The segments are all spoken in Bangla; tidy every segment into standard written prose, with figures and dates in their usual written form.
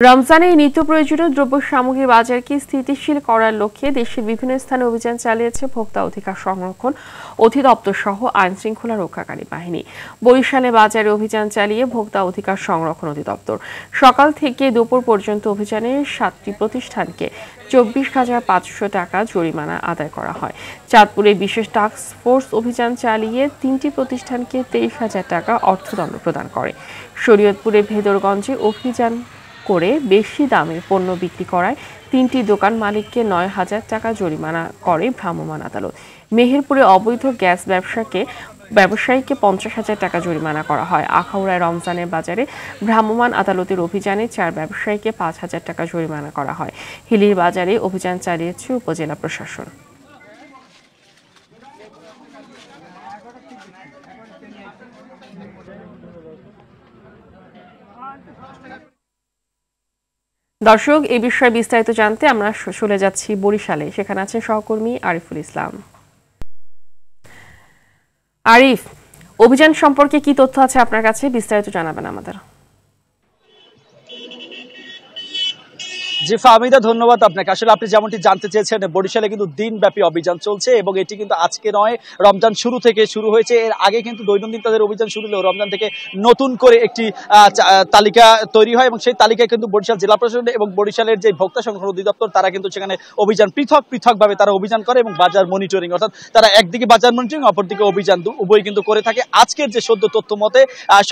রমজানে নিত্য প্রয়োজনীয় দ্রব্য সামগ্রী বাজারকে স্থিতিশীল করার লক্ষ্যে দেশের বিভিন্ন স্থানে অভিযান চালিয়েছে ভোক্তা অধিকার সংরক্ষণ অধিদপ্তর সহ আইন শৃঙ্খলা রক্ষাকারী বাহিনী। বরিশালে বাজারে অভিযান চালিয়ে ভোক্তা অধিকার সংরক্ষণ অধিদপ্তর সকাল থেকে দুপুর পর্যন্ত অভিযানে 7টি প্রতিষ্ঠানকে 24,500 টাকা জরিমানা আদায় করা হয়। চাঁদপুরে বিশেষ টাস্ক ফোর্স অভিযান চালিয়ে 3টি প্রতিষ্ঠানকে 23,000 টাকা অর্থদণ্ড প্রদান করে। শরীয়তপুরে ভেদরগঞ্জে অভিযান করে বেশি দামে পণ্য বিক্রি করায় 3টি দোকান মালিককে 9,000 টাকা জরিমানা করে ভ্রাম্যমাণ আদালত। মেহেরপুরে অবৈধ গ্যাস ব্যবসায়ীকে 50,000 টাকা জরিমানা করা হয়। আখাউড়ায় রমজানের বাজারে ভ্রাম্যমাণ আদালতের অভিযানে 4 ব্যবসায়ীকে 5,000 টাকা জরিমানা করা হয়। হিলির বাজারে অভিযান চালিয়েছে উপজেলা প্রশাসন। দর্শক, এই বিষয়ে বিস্তারিত জানতে আমরা চলে যাচ্ছি বরিশালে। সেখানে আছেন সহকর্মী আরিফুল ইসলাম। আরিফ, অভিযান সম্পর্কে কি তথ্য আছে আপনার কাছে, বিস্তারিত জানাবেন আমাদের। জি ফাহমিদা, ধন্যবাদ আপনাকে। আসলে আপনি যেমনটি জানতে চেয়েছেন, বরিশালে কিন্তু দিনব্যাপী অভিযান চলছে এবং এটি কিন্তু আজকে নয়, রমজান শুরু থেকে শুরু হয়েছে। এর আগে কিন্তু দৈনন্দিন তাদের অভিযান শুরু হলেও রমজান থেকে নতুন করে একটি তালিকা তৈরি হয় এবং সেই তালিকায় কিন্তু বরিশাল জেলা প্রশাসন এবং বরিশালের যে ভোক্তা সংরক্ষণ অধিদপ্তর তারা কিন্তু সেখানে অভিযান পৃথকভাবে তারা অভিযান করে এবং বাজার মনিটরিং, অর্থাৎ তারা একদিকে বাজার মনিটরিং অপরদিকে অভিযান উভয় কিন্তু করে থাকে। আজকের যে সদ্য তথ্য মতে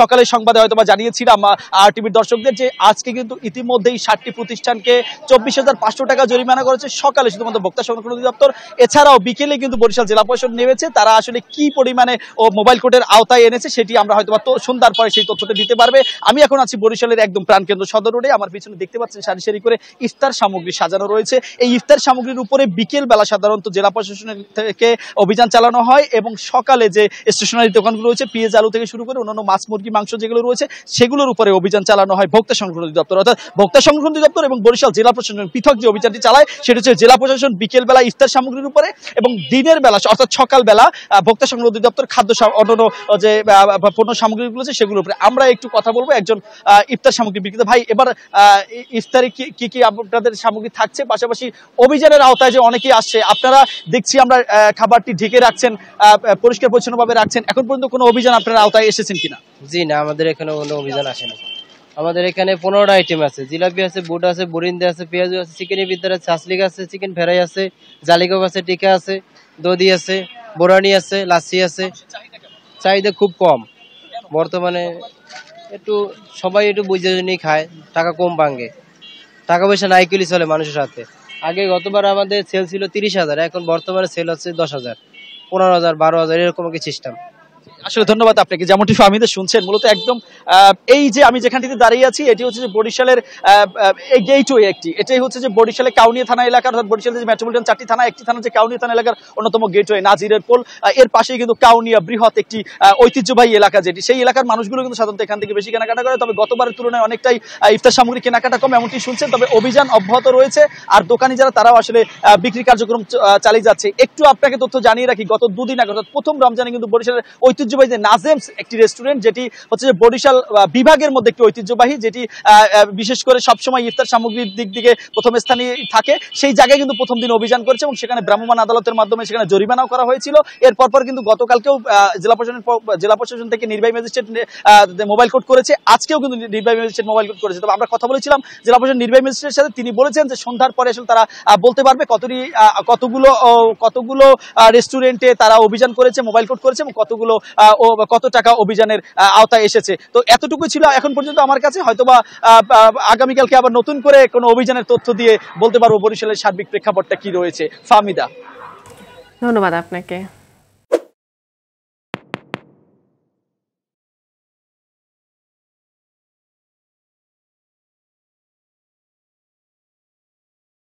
সকালের সংবাদে হয়তো বা জানিয়েছিলাম আর টিভির দর্শকদের যে আজকে কিন্তু ইতিমধ্যেই 7টি প্রতিষ্ঠানকে 24,500 টাকা জরিমানা করেছে সকালে শুধুমাত্র ভোক্তা সংরক্ষণ অধিদপ্তর। এছাড়াও বিকেলে কিন্তু বরিশাল জেলা প্রশাসন নেমেছে। তারা আসলে কি পরিমাণে মোবাইল কোর্টের আওতায় এনেছে সেটি আমরা হয়তো সন্ধ্যার পরে সেই তথ্যটা দিতে পারবে। আমি এখন আছি বরিশালের একদম প্রাণকেন্দ্র সদর রোডে। আমার পিছনে দেখতে পাচ্ছেন সারি সারি করে ইফতার সামগ্রী সাজানো রয়েছে। এই ইফতার সামগ্রীর উপরে বিকেল বেলা সাধারণত জেলা প্রশাসনের থেকে অভিযান চালানো হয় এবং সকালে যে স্টেশনারি দোকানগুলো রয়েছে, পেঁয়াজ আলু থেকে শুরু করে অন্যান্য মাছ মুরগি মাংস যেগুলো রয়েছে সেগুলোর উপরে অভিযান চালানো হয় ভোক্তা সংরক্ষণ অধিদপ্তর। অর্থাৎ ভোক্তা সংরক্ষণ অধিদপ্তর এবং বরিশাল জেলা প্রশাসন পৃথক যে অভিযানটি চালায় সেটা হচ্ছে জেলা প্রশাসন বিকেল বেলা ইফতার সামগ্রীর উপরে এবং দিনের বেলা অর্থাৎ সকাল বেলা ভোক্তা সংরক্ষণ অধিদপ্তর খাদ্য অন্যান্য যে পণ্য সামগ্রীগুলো আছে সেগুলোর উপরে। আমরা একটু কথা বলবো একজন ইফতার সামগ্রী বিক্রেতা। ভাই, এবার ইফতারে কি কি আপনাদের সামগ্রী থাকছে, পাশাপাশি অভিযানের আওতায় যে অনেকেই আসছে, আপনারা দেখছি আমরা খাবারটি ঢেকে রাখছেন, পরিষ্কার পরিচ্ছন্নভাবে রাখছেন, এখন পর্যন্ত কোনো অভিযান আপনার আওতায় এসেছেন কিনা? জি না, আমাদের এখানে কোনো অভিযান আসেনি। আমাদের এখানে 15টা আইটেম আছে, জিলাপি আছে, বুট আছে, বরিন্দা আছে, পেঁয়াজ আছে, চিকেনের ভিতরে চাসলিক আছে, চিকেন ফ্রাই আছে, জালিকক আছে, টিকা আছে, দধি আছে, বোরানি আছে, লাচ্ছি আছে। চাহিদা খুব কম বর্তমানে, একটু সবাই একটু বুঝে নিয়ে খায়, টাকা কম ভাঙে, টাকা পয়সা নাই কিলি চলে মানুষের সাথে। আগে গতবার আমাদের সেল ছিল 30,000, এখন বর্তমানে সেল হচ্ছে 10,000, 15,000, 12,000 এরকম একটা সিস্টেম। আসলে ধন্যবাদ আপনাকে। যেমনটি ফাহমিদা শুনছেন, মূলত একদম এই যে আমি যেখানটিতে দাঁড়িয়ে আছি এটি হচ্ছে যে বরিশালের গেটওয়ে একটি, এটাই হচ্ছে যে বরিশালে কাউনিয়া থানা এলাকার, অর্থাৎ বরিশালের যে মেট্রোপলিটন 4টি থানা, একটি থানা যে কাউনিয়া থানা এলাকার অন্যতম গেটওয়ে নাজিরের পোল। এর পাশেই কিন্তু কাউনিয়া বৃহৎ একটি ঐতিহ্যবাহী এলাকা, যেটি সেই এলাকার মানুষগুলো কিন্তু সাধারণত এখান থেকে বেশি কেনাকাটা করে। তবে গতবারের তুলনায় অনেকটাই ইফতার সামগ্রী কেনাকাটা কম, এমনটি শুনছেন। তবে অভিযান অব্যাহত রয়েছে আর দোকানি যারা তারাও আসলে বিক্রি কার্যক্রম চালিয়ে যাচ্ছে। একটু আপনাকে তথ্য জানিয়ে রাখি, গত 2 দিন আগে অর্থাৎ প্রথম রমজানে কিন্তু বরিশালের ঐতিহ্যবাহী যে নাজেমস একটি রেস্টুরেন্ট, যেটি হচ্ছে যে বরিশাল বিভাগের মধ্যে একটি ঐতিহ্যবাহী, যেটি বিশেষ করে সবসময় ইফতার সামগ্রীর দিক থেকে প্রথম স্থানে থাকে, সেই জায়গায় কিন্তু প্রথম দিন অভিযান করেছে এবং সেখানে ভ্রাম্যমাণ আদালতের মাধ্যমে সেখানে জরিমানাও করা হয়েছিল। এরপর কিন্তু গতকালকেও জেলা প্রশাসন থেকে নির্বাহী ম্যাজিস্ট্রেট মোবাইল কোর্ট করেছে, আজকেও কিন্তু নির্বাহী ম্যাজিস্ট্রেট মোবাইল কোর্ট করেছে। তবে আমরা কথা বলেছিলাম জেলা প্রশাসন নির্বাহী ম্যাজিস্ট্রেটের সাথে, তিনি বলেছেন যে সন্ধ্যার পরে আসলে তারা বলতে পারবে কতগুলো রেস্টুরেন্টে তারা অভিযান করেছে, মোবাইল কোর্ট করেছে এবং কত টাকা অভিযানের আওতায় এসেছে। তো এতটুকু ছিল এখন পর্যন্ত আমার কাছে। হয়তোবা আগামীকালকে আবার নতুন করে কোনো অভিযানের তথ্য দিয়ে বলতে পারবো বরিশালের সার্বিক প্রেক্ষাপটটা কি রয়েছে। ফাহমিদা, ধন্যবাদ আপনাকে।